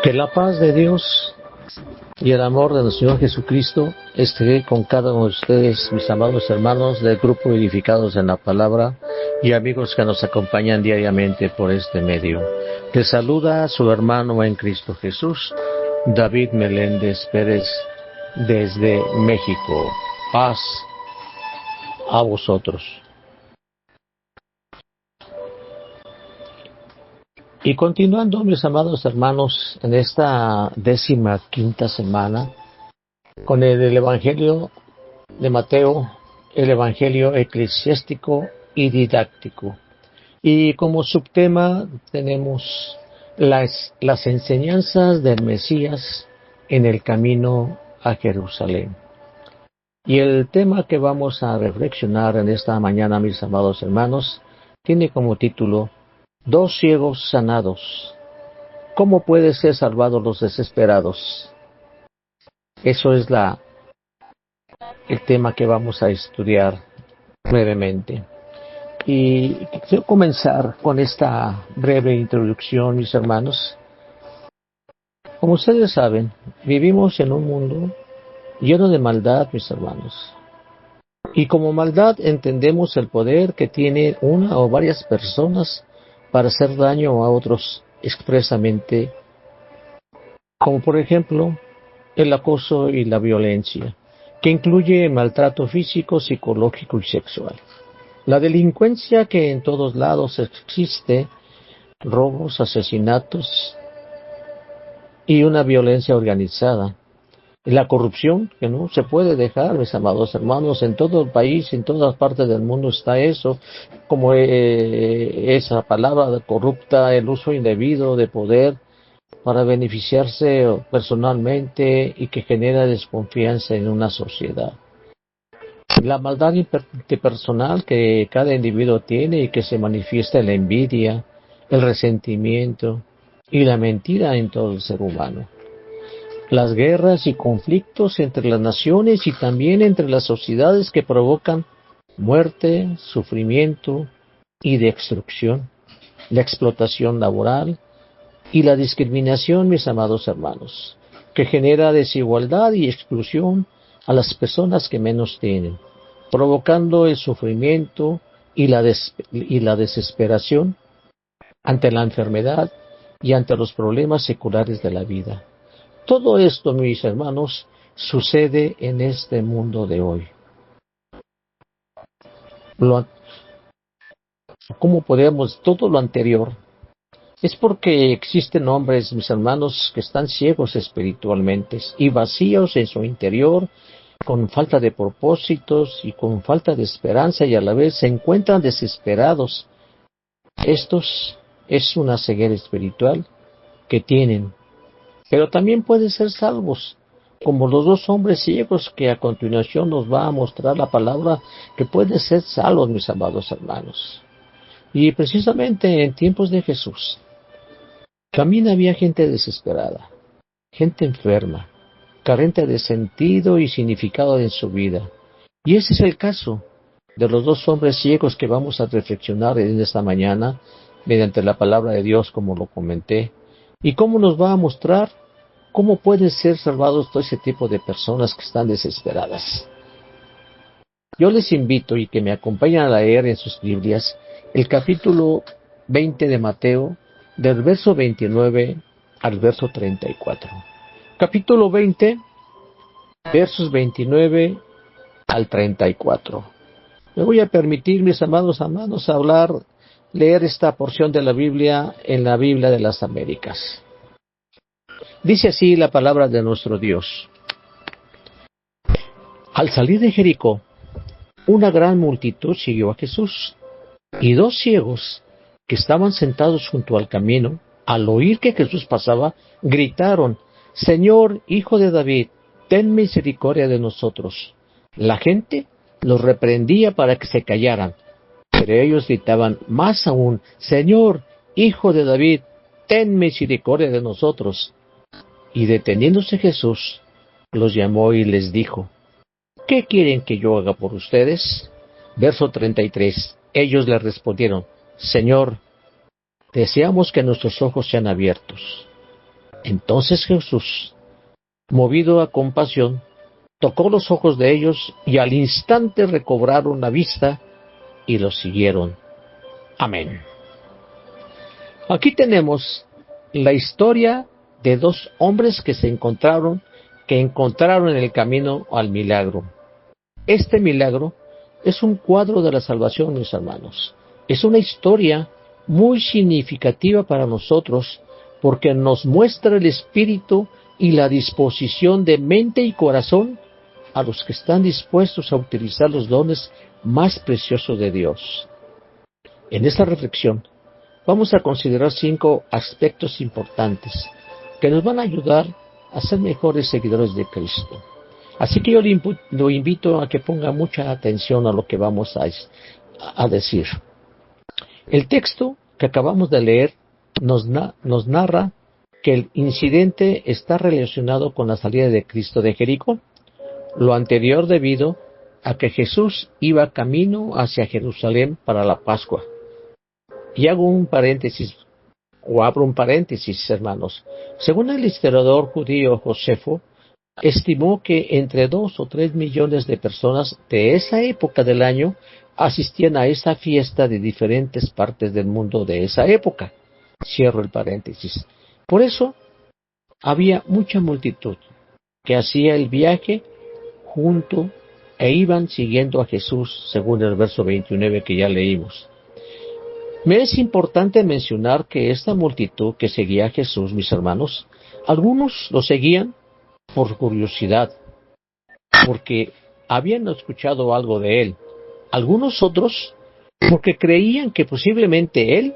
Que la paz de Dios y el amor de nuestro Señor Jesucristo esté con cada uno de ustedes, mis amados hermanos del grupo Edificados en la Palabra y amigos que nos acompañan diariamente por este medio. Les saluda a su hermano en Cristo Jesús, David Meléndez Pérez, desde México. Paz a vosotros. Y continuando, mis amados hermanos, en esta 15ª semana, con el Evangelio de Mateo, el Evangelio eclesiástico y didáctico. Y como subtema tenemos las enseñanzas del Mesías en el camino a Jerusalén. Y el tema que vamos a reflexionar en esta mañana, mis amados hermanos, tiene como título: Dos ciegos sanados. ¿Cómo pueden ser salvados los desesperados? Eso es el tema que vamos a estudiar brevemente. Y quiero comenzar con esta breve introducción, mis hermanos. Como ustedes saben, vivimos en un mundo lleno de maldad, mis hermanos. Y como maldad entendemos el poder que tiene una o varias personas para hacer daño a otros expresamente, como por ejemplo el acoso y la violencia, que incluye maltrato físico, psicológico y sexual. La delincuencia que en todos lados existe, robos, asesinatos y una violencia organizada. La corrupción, que no se puede dejar, mis amados hermanos, en todo el país, en todas partes del mundo está eso, como esa palabra corrupta, el uso indebido de poder para beneficiarse personalmente y que genera desconfianza en una sociedad. La maldad interpersonal que cada individuo tiene y que se manifiesta en la envidia, el resentimiento y la mentira en todo el ser humano. Las guerras y conflictos entre las naciones y también entre las sociedades que provocan muerte, sufrimiento y destrucción, la explotación laboral y la discriminación, mis amados hermanos, que genera desigualdad y exclusión a las personas que menos tienen, provocando el sufrimiento y la desesperación ante la enfermedad y ante los problemas seculares de la vida. Todo esto, mis hermanos, sucede en este mundo de hoy. ¿Cómo podemos? Todo lo anterior es porque existen hombres, mis hermanos, que están ciegos espiritualmente y vacíos en su interior, con falta de propósitos y con falta de esperanza, y a la vez se encuentran desesperados. Estos es una ceguera espiritual que tienen. Pero también pueden ser salvos, como los dos hombres ciegos que a continuación nos va a mostrar la palabra, que pueden ser salvos, mis amados hermanos. Y precisamente en tiempos de Jesús, también había gente desesperada, gente enferma, carente de sentido y significado en su vida. Y ese es el caso de los dos hombres ciegos que vamos a reflexionar en esta mañana, mediante la palabra de Dios, como lo comenté. ¿Y cómo nos va a mostrar cómo pueden ser salvados todo ese tipo de personas que están desesperadas? Yo les invito y que me acompañen a leer en sus Biblias el capítulo 20 de Mateo, del verso 29 al verso 34. Capítulo 20, versos 29 al 34. Me voy a permitir, mis amados hermanos, leer esta porción de la Biblia en la Biblia de las Américas. Dice así la palabra de nuestro Dios. Al salir de Jericó, una gran multitud siguió a Jesús, y dos ciegos que estaban sentados junto al camino, al oír que Jesús pasaba, gritaron: Señor, Hijo de David, ten misericordia de nosotros. La gente los reprendía para que se callaran, pero ellos gritaban más aún: Señor, Hijo de David, ten misericordia de nosotros. Y deteniéndose Jesús, los llamó y les dijo: ¿Qué quieren que yo haga por ustedes? Verso 33. Ellos le respondieron: Señor, deseamos que nuestros ojos sean abiertos. Entonces Jesús, movido a compasión, tocó los ojos de ellos y al instante recobraron la vista y los siguieron. Amén. Aquí tenemos la historia de dos hombres que encontraron en el camino al milagro. Este milagro es un cuadro de la salvación, mis hermanos. Es una historia muy significativa para nosotros porque nos muestra el espíritu y la disposición de mente y corazón a los que están dispuestos a utilizar los dones más preciosos de Dios. En esta reflexión vamos a considerar 5 aspectos importantes que nos van a ayudar a ser mejores seguidores de Cristo. Así que yo lo invito a que ponga mucha atención a lo que vamos a decir. El texto que acabamos de leer nos narra que el incidente está relacionado con la salida de Cristo de Jericó. Lo anterior debido a que Jesús iba camino hacia Jerusalén para la Pascua. Y abro un paréntesis, hermanos. Según el historiador judío Josefo, estimó que entre 2 o 3 millones de personas de esa época del año asistían a esa fiesta de diferentes partes del mundo de esa época. Cierro el paréntesis. Por eso, había mucha multitud que hacía el viaje junto e iban siguiendo a Jesús, según el verso 29 que ya leímos. Me es importante mencionar que esta multitud que seguía a Jesús, mis hermanos, algunos lo seguían por curiosidad, porque habían escuchado algo de él. Algunos otros, porque creían que posiblemente él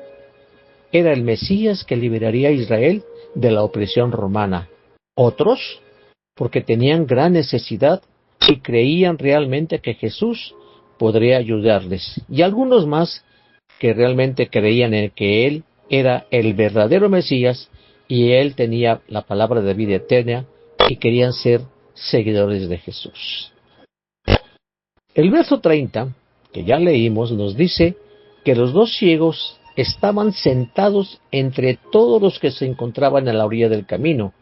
era el Mesías que liberaría a Israel de la opresión romana. Otros, porque tenían gran necesidad y creían realmente que Jesús podría ayudarles. Y algunos más que realmente creían en que él era el verdadero Mesías y él tenía la palabra de vida eterna y querían ser seguidores de Jesús. El verso 30, que ya leímos, nos dice que los dos ciegos estaban sentados entre todos los que se encontraban a la orilla del camino,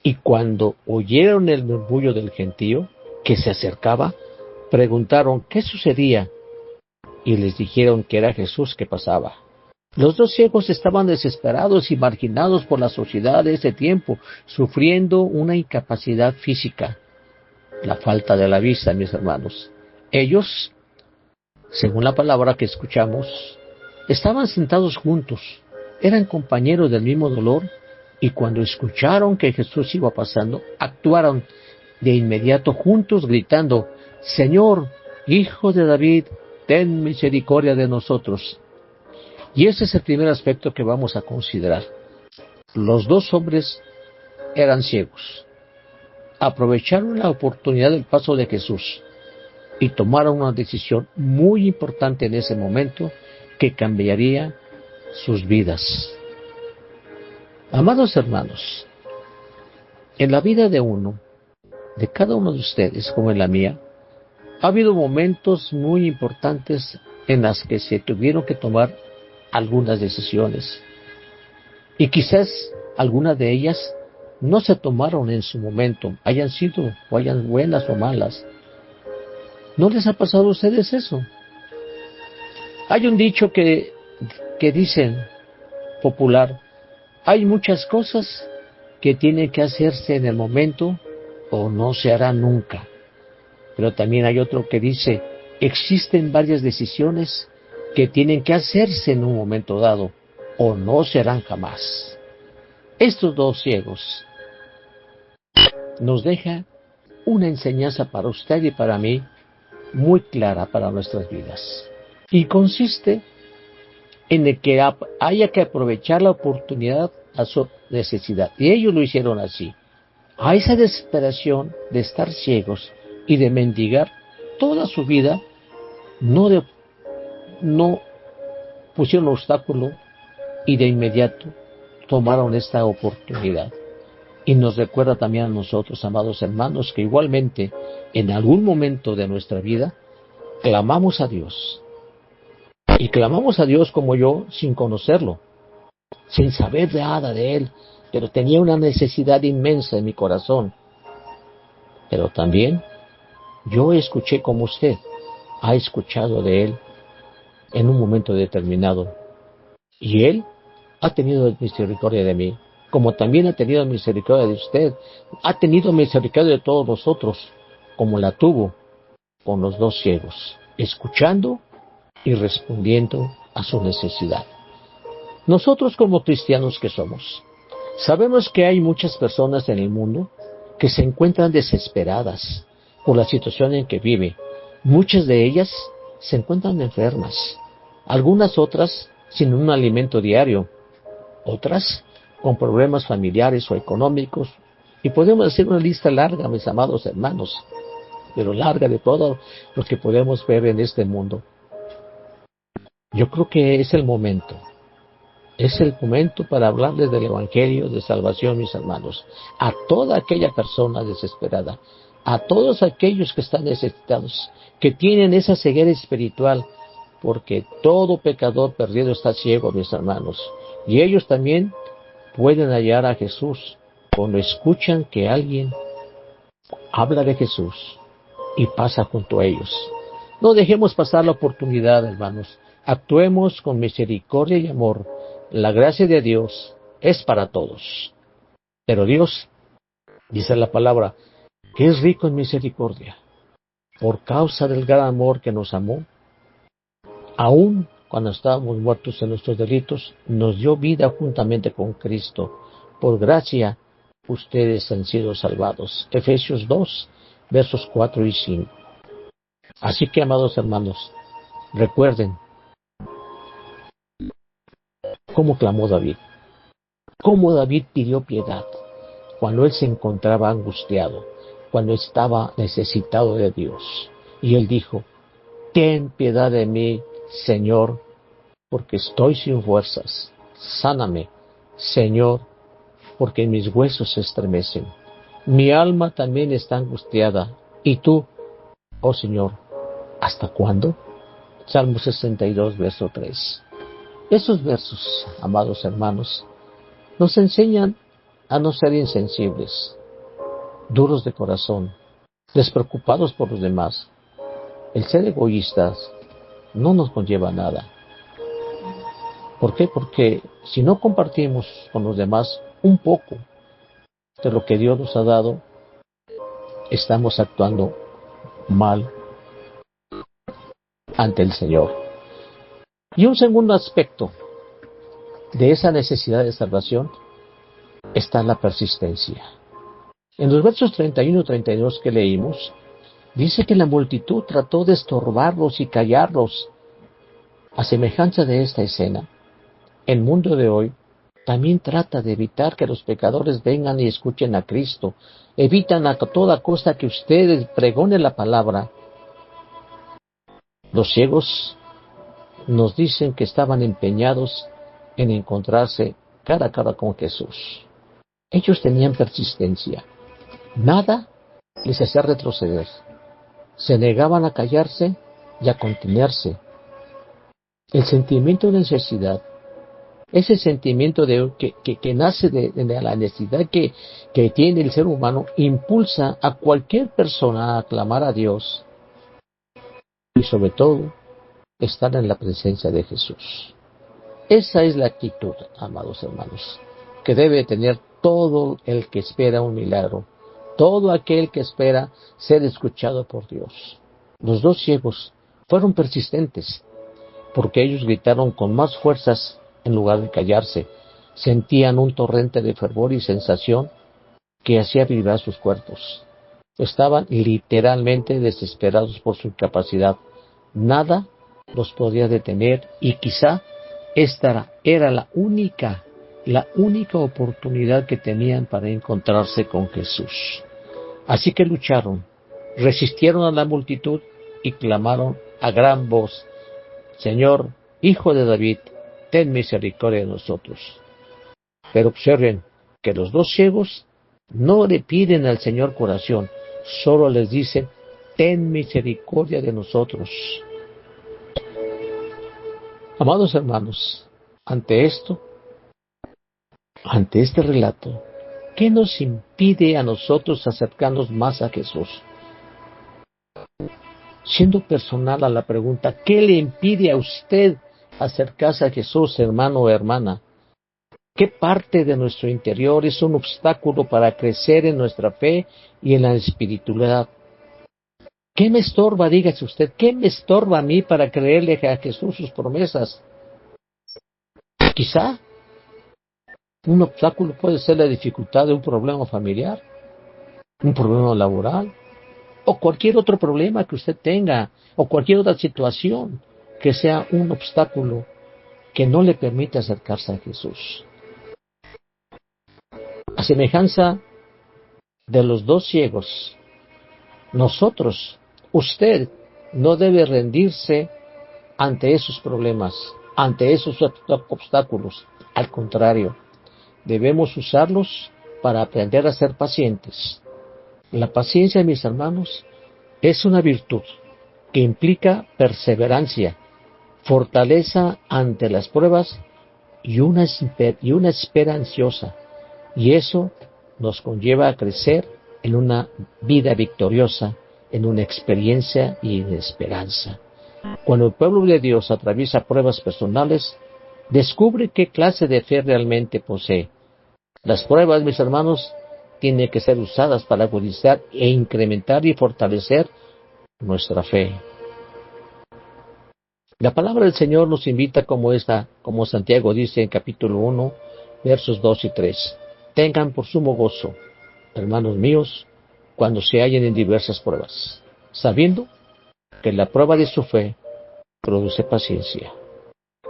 y cuando oyeron el murmullo del gentío que se acercaba, preguntaron qué sucedía, y les dijeron que era Jesús que pasaba. Los dos ciegos estaban desesperados y marginados por la sociedad de ese tiempo, sufriendo una incapacidad física, la falta de la vista, mis hermanos. Ellos, según la palabra que escuchamos, estaban sentados juntos, eran compañeros del mismo dolor, y cuando escucharon que Jesús iba pasando, actuaron de inmediato juntos gritando: Señor, Hijo de David, ten misericordia de nosotros. Y ese es el primer aspecto que vamos a considerar. Los dos hombres eran ciegos. Aprovecharon la oportunidad del paso de Jesús y tomaron una decisión muy importante en ese momento que cambiaría sus vidas. Amados hermanos, en la vida de cada uno de ustedes, como en la mía, ha habido momentos muy importantes en las que se tuvieron que tomar algunas decisiones. Y quizás algunas de ellas no se tomaron en su momento, hayan sido o hayan buenas o malas. ¿No les ha pasado a ustedes eso? Hay un dicho que dicen popular: hay muchas cosas que tienen que hacerse en el momento o no se harán nunca. Pero también hay otro que dice: existen varias decisiones que tienen que hacerse en un momento dado o no se harán jamás. Estos dos ciegos nos dejan una enseñanza para usted y para mí muy clara para nuestras vidas. Y consiste en el que haya que aprovechar la oportunidad a su necesidad. Y ellos lo hicieron así. A esa desesperación de estar ciegos y de mendigar toda su vida, no pusieron obstáculo y de inmediato tomaron esta oportunidad. Y nos recuerda también a nosotros, amados hermanos, que igualmente en algún momento de nuestra vida clamamos a Dios. Y clamamos a Dios como yo sin conocerlo, sin saber nada de Él. pero tenía una necesidad inmensa en mi corazón. Pero también yo escuché como usted ha escuchado de Él en un momento determinado. Y Él ha tenido misericordia de mí, como también ha tenido misericordia de usted. Ha tenido misericordia de todos nosotros, como la tuvo con los dos ciegos, escuchando y respondiendo a su necesidad. Nosotros como cristianos que somos, sabemos que hay muchas personas en el mundo que se encuentran desesperadas por la situación en que vive. Muchas de ellas se encuentran enfermas, algunas otras sin un alimento diario, otras con problemas familiares o económicos, y podemos hacer una lista larga, mis amados hermanos, pero larga de todo lo que podemos ver en este mundo. Yo creo que es el momento para hablarles del Evangelio de salvación, mis hermanos, a toda aquella persona desesperada, a todos aquellos que están necesitados, que tienen esa ceguera espiritual, porque todo pecador perdido está ciego, mis hermanos, y ellos también pueden hallar a Jesús cuando escuchan que alguien habla de Jesús y pasa junto a ellos. No dejemos pasar la oportunidad, hermanos. Actuemos con misericordia y amor. La gracia de Dios es para todos. Pero Dios, dice la palabra, que es rico en misericordia. Por causa del gran amor que nos amó, aun cuando estábamos muertos en nuestros delitos, nos dio vida juntamente con Cristo. Por gracia, ustedes han sido salvados. Efesios 2, versos 4 y 5. Así que, amados hermanos, recuerden cómo clamó David, cómo David pidió piedad cuando él se encontraba angustiado, cuando estaba necesitado de Dios. Y él dijo, ten piedad de mí, Señor, porque estoy sin fuerzas. Sáname, Señor, porque mis huesos se estremecen. Mi alma también está angustiada. Y tú, oh Señor, ¿hasta cuándo? Salmo 62, verso 3. Esos versos, amados hermanos, nos enseñan a no ser insensibles, duros de corazón, despreocupados por los demás. El ser egoístas no nos conlleva a nada. ¿Por qué? Porque si no compartimos con los demás un poco de lo que Dios nos ha dado, estamos actuando mal ante el Señor. Y un segundo aspecto de esa necesidad de salvación está la persistencia. En los versos 31 y 32 que leímos, dice que la multitud trató de estorbarlos y callarlos. A semejanza de esta escena, el mundo de hoy también trata de evitar que los pecadores vengan y escuchen a Cristo. Evitan a toda costa que ustedes pregonen la palabra. Los ciegos nos dicen que estaban empeñados en encontrarse cara a cara con Jesús. Ellos tenían persistencia. Nada les hacía retroceder. Se negaban a callarse y a contenerse. El sentimiento de necesidad, ese sentimiento que nace de la necesidad que tiene el ser humano, impulsa a cualquier persona a clamar a Dios y sobre todo estar en la presencia de Jesús. Esa es la actitud, amados hermanos, que debe tener todo el que espera un milagro, todo aquel que espera ser escuchado por Dios. Los dos ciegos fueron persistentes, porque ellos gritaron con más fuerzas en lugar de callarse. Sentían un torrente de fervor y sensación que hacía vibrar sus cuerpos. Estaban literalmente desesperados por su incapacidad. Nada los podía detener y quizá esta era la única oportunidad que tenían para encontrarse con Jesús. Así que lucharon, resistieron a la multitud y clamaron a gran voz, Señor, Hijo de David, ten misericordia de nosotros. Pero observen que los dos ciegos no le piden al Señor curación, solo les dicen, ten misericordia de nosotros. Amados hermanos, ante esto, ante este relato, ¿qué nos impide a nosotros acercarnos más a Jesús? Siendo personal a la pregunta, ¿qué le impide a usted acercarse a Jesús, hermano o hermana? ¿Qué parte de nuestro interior es un obstáculo para crecer en nuestra fe y en la espiritualidad? ¿Qué me estorba, dígase usted, qué me estorba a mí para creerle a Jesús sus promesas? Quizá un obstáculo puede ser la dificultad de un problema familiar, un problema laboral, o cualquier otro problema que usted tenga, o cualquier otra situación que sea un obstáculo que no le permite acercarse a Jesús. A semejanza de los dos ciegos, nosotros, usted, no debe rendirse ante esos problemas, ante esos obstáculos. Al contrario, debemos usarlos para aprender a ser pacientes. La paciencia, mis hermanos, es una virtud que implica perseverancia, fortaleza ante las pruebas y una espera ansiosa. Y eso nos conlleva a crecer en una vida victoriosa, en una experiencia y en esperanza. Cuando el pueblo de Dios atraviesa pruebas personales, descubre qué clase de fe realmente posee. Las pruebas, mis hermanos, tienen que ser usadas para agudizar e incrementar y fortalecer nuestra fe. La palabra del Señor nos invita como Santiago dice en capítulo 1, versos 2 y 3. Tengan por sumo gozo, hermanos míos, cuando se hallen en diversas pruebas, sabiendo que la prueba de su fe produce paciencia.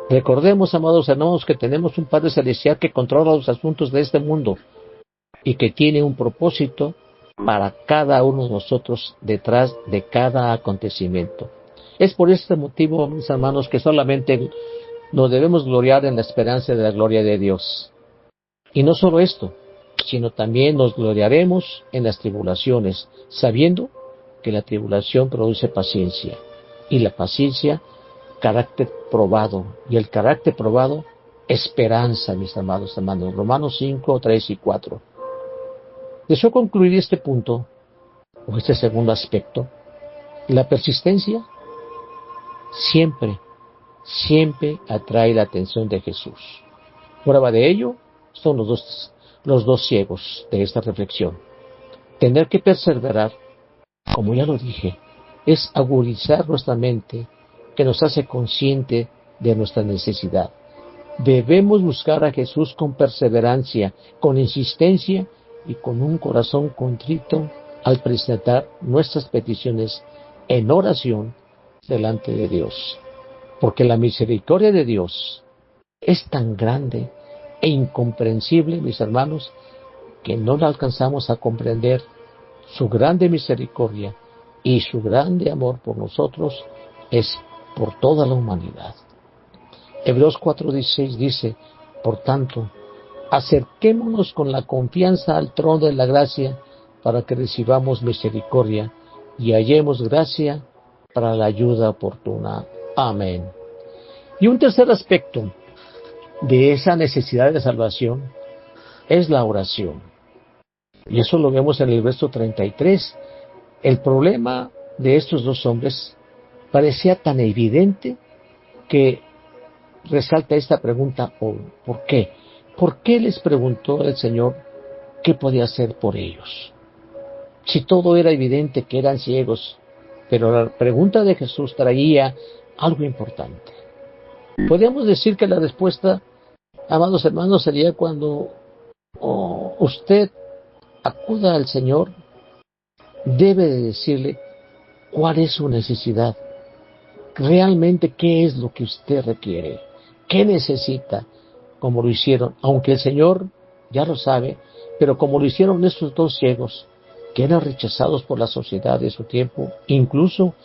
Recordemos, amados hermanos, que tenemos un Padre Celestial que controla los asuntos de este mundo y que tiene un propósito para cada uno de nosotros detrás de cada acontecimiento. Es por este motivo, mis hermanos, que solamente nos debemos gloriar en la esperanza de la gloria de Dios. Y no solo esto, sino también nos gloriaremos en las tribulaciones, sabiendo que la tribulación produce paciencia, y la paciencia, carácter probado, y el carácter probado, esperanza, mis amados hermanos. Romanos 5, 3 y 4. Deseo concluir este punto, o este segundo aspecto. La persistencia siempre atrae la atención de Jesús. Prueba de ello son los dos ciegos de esta reflexión. Tener que perseverar, como ya lo dije, es agudizar nuestra mente, que nos hace consciente de nuestra necesidad. Debemos buscar a Jesús con perseverancia, con insistencia y con un corazón contrito al presentar nuestras peticiones en oración delante de Dios. Porque la misericordia de Dios es tan grande e incomprensible, mis hermanos, que no la alcanzamos a comprender. Su grande misericordia y su grande amor por nosotros es por toda la humanidad. Hebreos 4:16 dice, por tanto, acerquémonos con la confianza al trono de la gracia para que recibamos misericordia y hallemos gracia para la ayuda oportuna. Amén. Y un tercer aspecto de esa necesidad de salvación es la oración. Y eso lo vemos en el verso 33. El problema de estos dos hombres parecía tan evidente que resalta esta pregunta, ¿por qué? ¿Por qué les preguntó el Señor qué podía hacer por ellos? Si todo era evidente que eran ciegos, pero la pregunta de Jesús traía algo importante. Podríamos decir que la respuesta, amados hermanos, sería cuando usted acuda al Señor, debe de decirle cuál es su necesidad, realmente qué es lo que usted requiere, qué necesita, como lo hicieron, aunque el Señor ya lo sabe, pero como lo hicieron estos dos ciegos, que eran rechazados por la sociedad de su tiempo, incluso,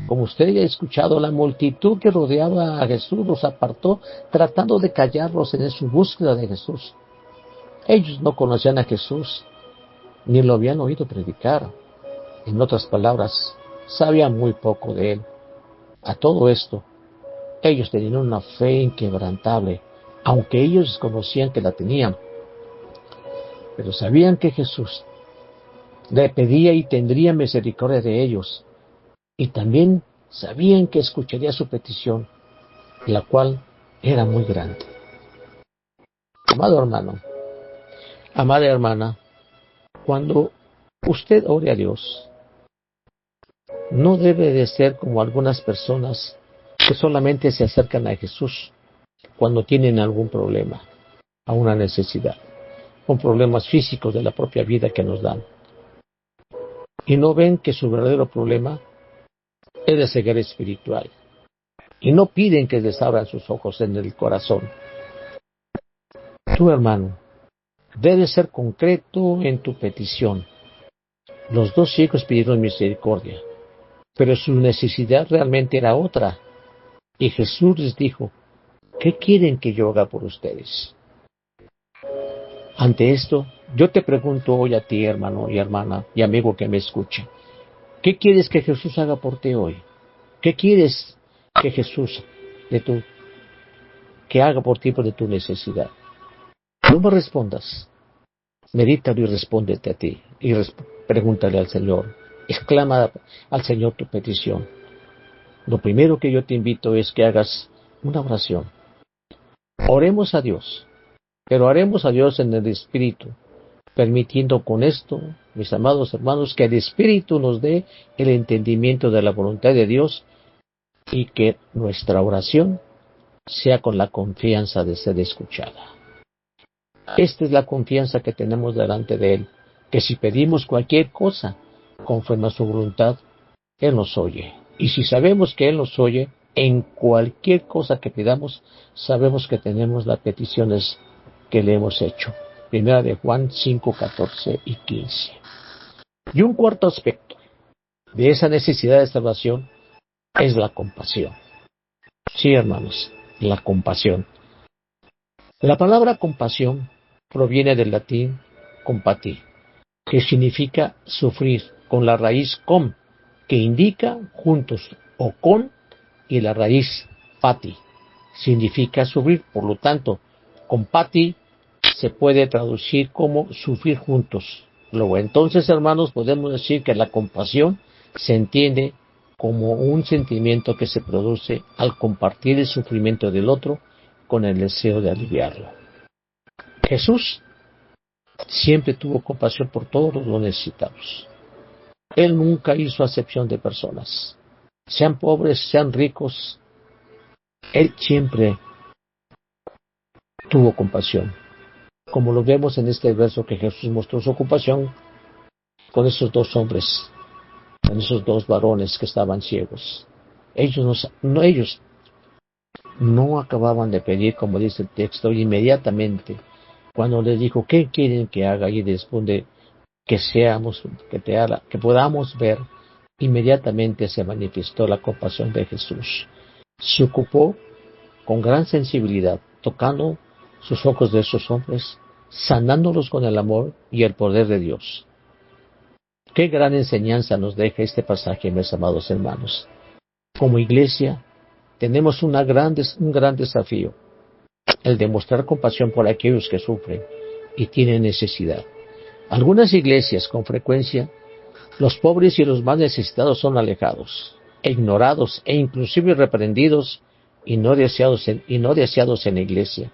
como usted ya ha escuchado, la multitud que rodeaba a Jesús los apartó, tratando de callarlos en su búsqueda de Jesús. Ellos no conocían a Jesús, ni lo habían oído predicar. En otras palabras, sabían muy poco de Él. A todo esto, ellos tenían una fe inquebrantable, aunque ellos desconocían que la tenían. pero sabían que Jesús le pedía y tendría misericordia de ellos, y también sabían que escucharía su petición, la cual era muy grande. Amado hermano, amada hermana, cuando usted ore a Dios, no debe de ser como algunas personas que solamente se acercan a Jesús cuando tienen algún problema, a una necesidad, con problemas físicos de la propia vida que nos dan, y no ven que su verdadero problema es de ceguera espiritual, y no piden que les abran sus ojos en el corazón. Tu hermano, debes ser concreto en tu petición. Los dos ciegos pidieron misericordia, pero su necesidad realmente era otra, y Jesús les dijo: ¿qué quieren que yo haga por ustedes? Ante esto, yo te pregunto hoy a ti, hermano y hermana y amigo que me escuche, ¿qué quieres que Jesús haga por ti hoy? ¿Qué quieres que Jesús que haga por ti de tu necesidad? No me respondas, medítalo y respóndete a ti, y pregúntale al Señor, exclama al Señor tu petición. Lo primero que yo te invito es que hagas una oración. Oremos a Dios, pero haremos a Dios en el Espíritu, permitiendo con esto, mis amados hermanos, que el Espíritu nos dé el entendimiento de la voluntad de Dios y que nuestra oración sea con la confianza de ser escuchada. Esta es la confianza que tenemos delante de Él, que si pedimos cualquier cosa conforme a su voluntad, Él nos oye. Y si sabemos que Él nos oye, en cualquier cosa que pidamos, sabemos que tenemos las peticiones que le hemos hecho. Primera de Juan 5, 14 y 15. Y un cuarto aspecto de esa necesidad de salvación es la compasión. Sí, hermanos, la compasión. La palabra compasión proviene del latín compati, que significa sufrir, con la raíz com, que indica juntos, o con, y la raíz pati, significa sufrir. Por lo tanto, compati se puede traducir como sufrir juntos. Luego, entonces, hermanos, podemos decir que la compasión se entiende como un sentimiento que se produce al compartir el sufrimiento del otro con el deseo de aliviarlo. Jesús siempre tuvo compasión por todos los necesitados. Él nunca hizo acepción de personas, sean pobres, sean ricos. Él siempre tuvo compasión, como lo vemos en este verso que Jesús mostró su compasión con esos dos hombres, con esos dos varones que estaban ciegos. Ellos no acababan de pedir, como dice el texto, y inmediatamente, cuando les dijo, ¿qué quieren que haga? Y responde, que podamos ver, inmediatamente se manifestó la compasión de Jesús. Se ocupó con gran sensibilidad, tocando sus ojos de esos hombres, sanándolos con el amor y el poder de Dios. Qué gran enseñanza nos deja este pasaje, mis amados hermanos. Como iglesia, tenemos un gran desafío, el de mostrar compasión por aquellos que sufren y tienen necesidad. Algunas iglesias, con frecuencia, los pobres y los más necesitados son alejados, ignorados e inclusive reprendidos y no deseados en la iglesia,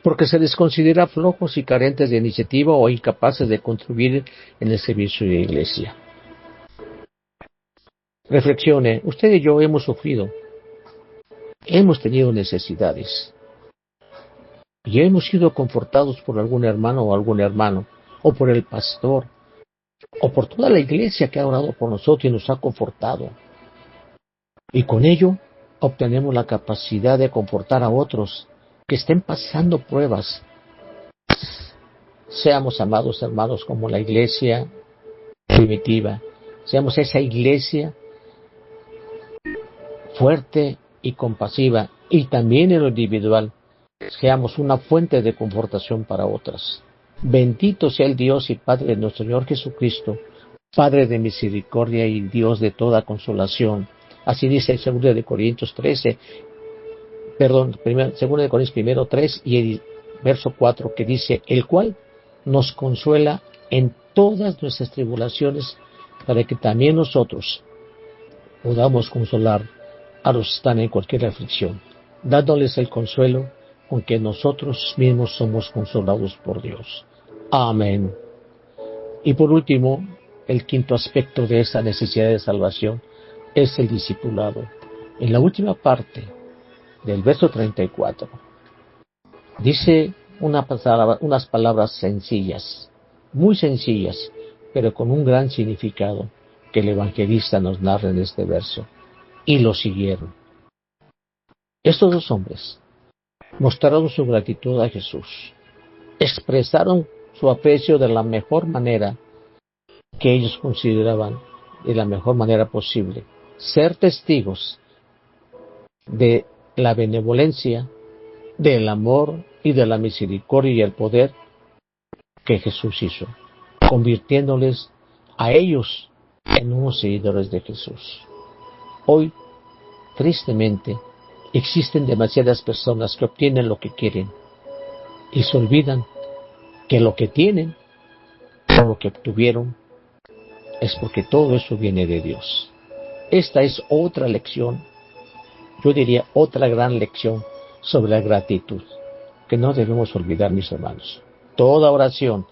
porque se les considera flojos y carentes de iniciativa o incapaces de contribuir en el servicio de la iglesia. Reflexione, usted y yo hemos sufrido, hemos tenido necesidades y hemos sido confortados por algún hermano o algún hermano, o por el pastor, o por toda la iglesia que ha orado por nosotros y nos ha confortado. Y con ello obtenemos la capacidad de confortar a otros que estén pasando pruebas. Seamos, amados hermanos, como la iglesia primitiva, seamos esa iglesia fuerte y compasiva, y también en lo individual, seamos una fuente de confortación para otras. Bendito sea el Dios y Padre de nuestro Señor Jesucristo, Padre de misericordia y Dios de toda consolación. Así dice el 2 de Corintios 13, 2 de Corintios 1, 3 y el verso 4, que dice, el cual nos consuela en todas nuestras tribulaciones, para que también nosotros podamos consolar a los que están en cualquier aflicción, dándoles el consuelo con que nosotros mismos somos consolados por Dios. Amén. Y por último, el quinto aspecto de esta necesidad de salvación es el discipulado. En la última parte del verso 34, dice unas palabras sencillas, muy sencillas, pero con un gran significado que el evangelista nos narra en este verso. Y lo siguieron. Estos dos hombres mostraron su gratitud a Jesús, expresaron su aprecio de la mejor manera que ellos consideraban, de la mejor manera posible, ser testigos de la benevolencia, del amor y de la misericordia y el poder que Jesús hizo, convirtiéndoles a ellos en unos seguidores de Jesús. Hoy, tristemente, existen demasiadas personas que obtienen lo que quieren y se olvidan que lo que tienen o lo que obtuvieron es porque todo eso viene de Dios. Esta es otra lección, yo diría otra gran lección sobre la gratitud, que no debemos olvidar, mis hermanos. Toda oración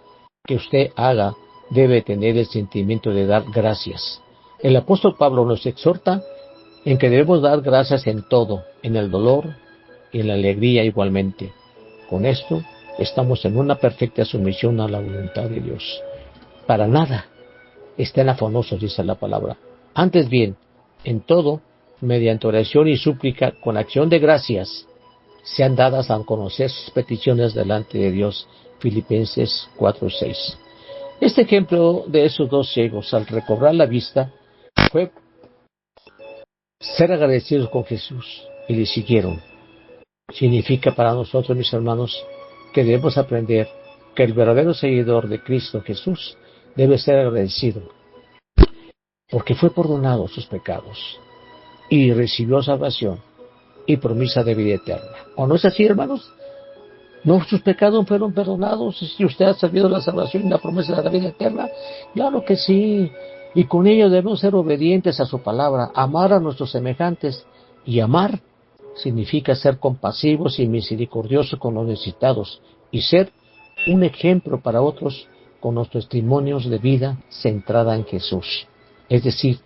que usted haga debe tener el sentimiento de dar gracias. El apóstol Pablo nos exhorta en que debemos dar gracias en todo, en el dolor y en la alegría igualmente. Con esto estamos en una perfecta sumisión a la voluntad de Dios. Para nada estén afanosos, dice la palabra. Antes bien, en todo, mediante oración y súplica, con acción de gracias, sean dadas a conocer sus peticiones delante de Dios. Filipenses 4:6. Este ejemplo de esos dos ciegos, al recobrar la vista, fue ser agradecidos con Jesús y le siguieron. Significa para nosotros, mis hermanos, que debemos aprender que el verdadero seguidor de Cristo Jesús debe ser agradecido, porque fue perdonado sus pecados y recibió salvación y promesa de vida eterna. ¿O no es así, hermanos? ¿No sus pecados fueron perdonados si usted ha sabido la salvación y la promesa de la vida eterna? Claro que sí. Y con ello debemos ser obedientes a su palabra, amar a nuestros semejantes. Y amar significa ser compasivos y misericordiosos con los necesitados y ser un ejemplo para otros con los testimonios de vida centrada en Jesús. Es decir,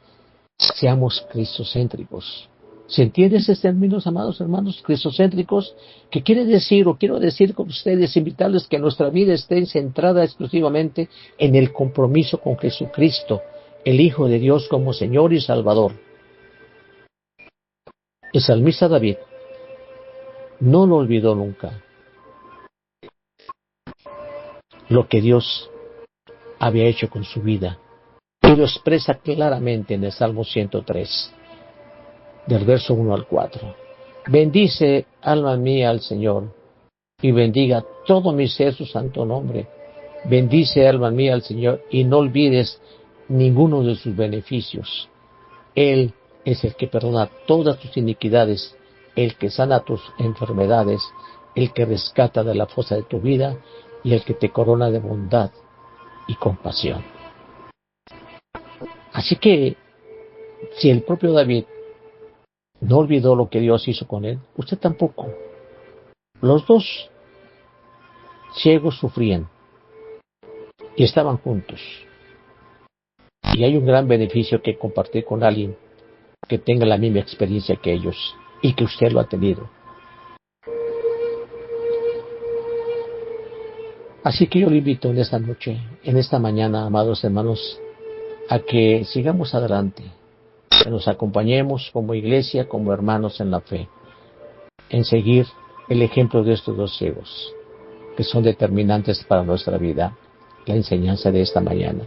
seamos cristocéntricos. ¿Se entiende ese término, amados hermanos, cristocéntricos? ¿Qué quiere decir, o quiero decir con ustedes, invitarles que nuestra vida esté centrada exclusivamente en el compromiso con Jesucristo, el Hijo de Dios, como Señor y Salvador? El salmista David no lo olvidó nunca, lo que Dios había hecho con su vida, y lo expresa claramente en el Salmo 103. Del verso 1 al 4. Bendice, alma mía, al Señor, y bendiga todo mi ser su santo nombre. Bendice, alma mía, al Señor, y no olvides ninguno de sus beneficios. Él es el que perdona todas tus iniquidades, el que sana tus enfermedades, el que rescata de la fosa de tu vida, y el que te corona de bondad y compasión. Así que, si el propio David no olvidó lo que Dios hizo con él, usted tampoco. Los dos ciegos sufrían y estaban juntos. Y hay un gran beneficio que compartir con alguien que tenga la misma experiencia que ellos y que usted lo ha tenido. Así que yo le invito en esta noche, en esta mañana, amados hermanos, a que sigamos adelante, que nos acompañemos como iglesia, como hermanos en la fe, en seguir el ejemplo de estos dos ciegos, que son determinantes para nuestra vida, la enseñanza de esta mañana.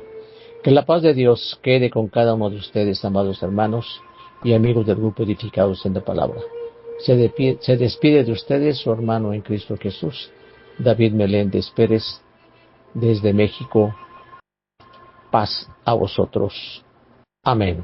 Que la paz de Dios quede con cada uno de ustedes, amados hermanos y amigos del grupo Edificados en la Palabra. Se despide de ustedes su hermano en Cristo Jesús, David Meléndez Pérez, desde México. Paz a vosotros. Amén.